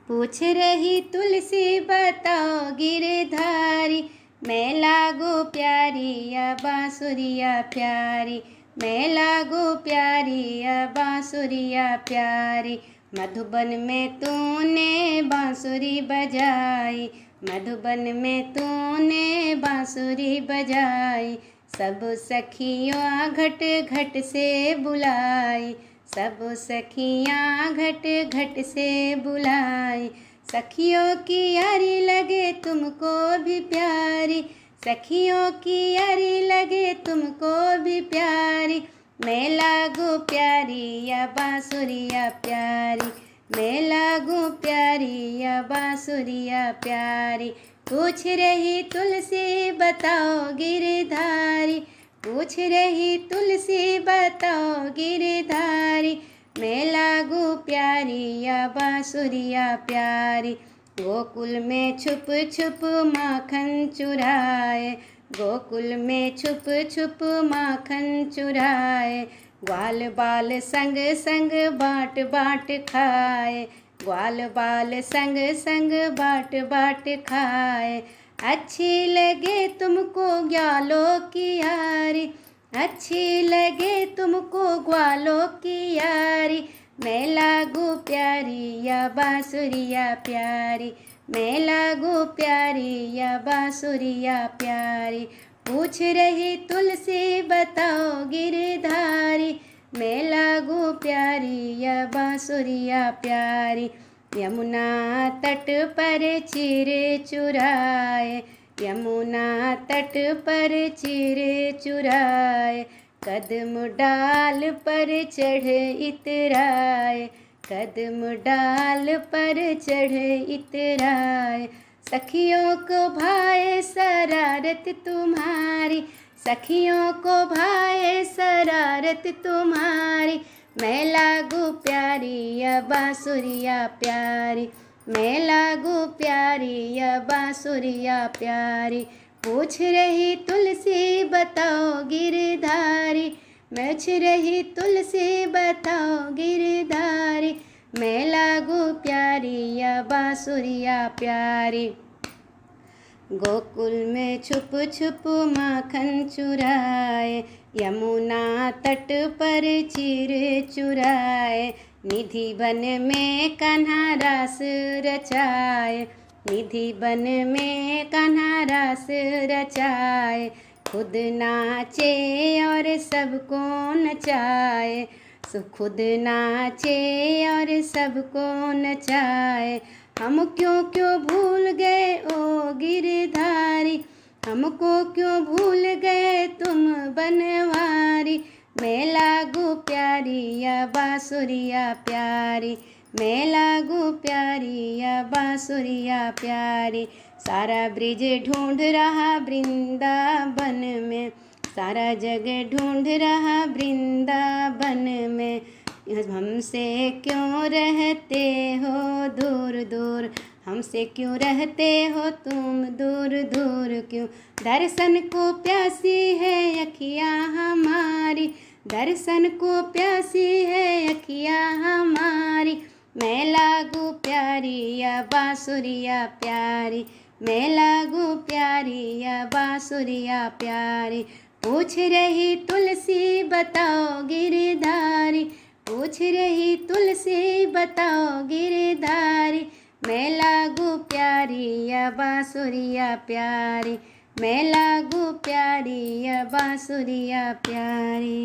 पूछ रही तुलसी बताओ गिरधारी, मैं लागू प्यारी या बांसुरिया प्यारी, मैं लागू प्यारी या बांसुरिया प्यारी। मधुबन में तूने बांसुरी बजाई, मधुबन में तूने बांसुरी बजाई। सब सखियाँ घट घट से बुलाई, सब सखियाँ घट घट से बुलाई। सखियों की यारी लगे तुमको भी प्यारी, सखियों की यारी लगे तुमको भी प्यारी। मैं लागू प्यारी या बांसुरिया प्यारी, मैं लागू प्यारी या बांसुरिया प्यारी। पूछ रही तुलसी बताओ गिरधारी, पूछ रही तुलसी बताओ गिरधारी, मैं लागू प्यारी या बांसुरिया प्यारी। गोकुल में छुप छुप माखन चुराए, गोकुल में छुप छुप माखन चुराए। ग्वाल बाल संग संग बाट बाट खाए, ग्वाल बाल संग संग बाट बाट खाए। अच्छी लगे तुमको ग्वालों की यारी, अच्छी लगे तुमको ग्वालों की यारी। मैं लागू प्यारी या बांसुरिया प्यारी, मैं लागू प्यारी या बांसुरिया प्यारी। पूछ रही तुलसी बताओ गिरधारी, मैं लागू प्यारी या बांसुरिया प्यारी। यमुना तट पर चिरे चुराए, यमुना तट पर चिरे चुराए। कदम डाल पर चढ़ इतराए, कदम डाल पर चढ़ इतराए। सखियों को भाए शरारत तुम्हारी, सखियों को भाए शरारत तुम्हारी। मैं लागू प्यारी या बांसुरिया प्यारी, मैं लागू प्यारी या बांसुरिया प्यारी। पूछ रही तुलसी बताओ गिरधारी, पूछ रही तुलसी बताओ गिरधारी, मैं लागू प्यारी या बांसुरिया प्यारी। गोकुल में छुप छुप माखन चुराए, यमुना तट पर चिरे चुराए। निधि बन में कान्हा रास रचाए, निधि बन में कान्हा रास रचाए। खुद नाचे और सबको नचाए, खुद नाचे और सबको नचाए। हम क्यों क्यों भूल गए ओ गिरधारी, हमको क्यों भूल गए तुम बनवारी। मैं लागू प्यारी या बांसुरिया प्यारी, मैं लागू प्यारी या बांसुरिया प्यारी। सारा ब्रिज ढूंढ रहा वृंदावन में, सारा जगह ढूंढ रहा वृंदावन में। हमसे क्यों रहते हो दूर दूर, हमसे क्यों रहते हो तुम दूर दूर क्यों। दर्शन को प्यासी है अखियाँ हमारी, दर्शन को प्यासी है अखियाँ हमारी। मैं लागू प्यारी या बांसुरिया प्यारी, मैं लागू प्यारी या बांसुरिया प्यारी। पूछ रही तुलसी बताओ गिरधारी, पूछ रही तुलसी बताओ गिरधारी, मैं लागू प्यारी या बांसुरिया प्यारी, मैं लागू प्यारी या बांसुरिया प्यारी।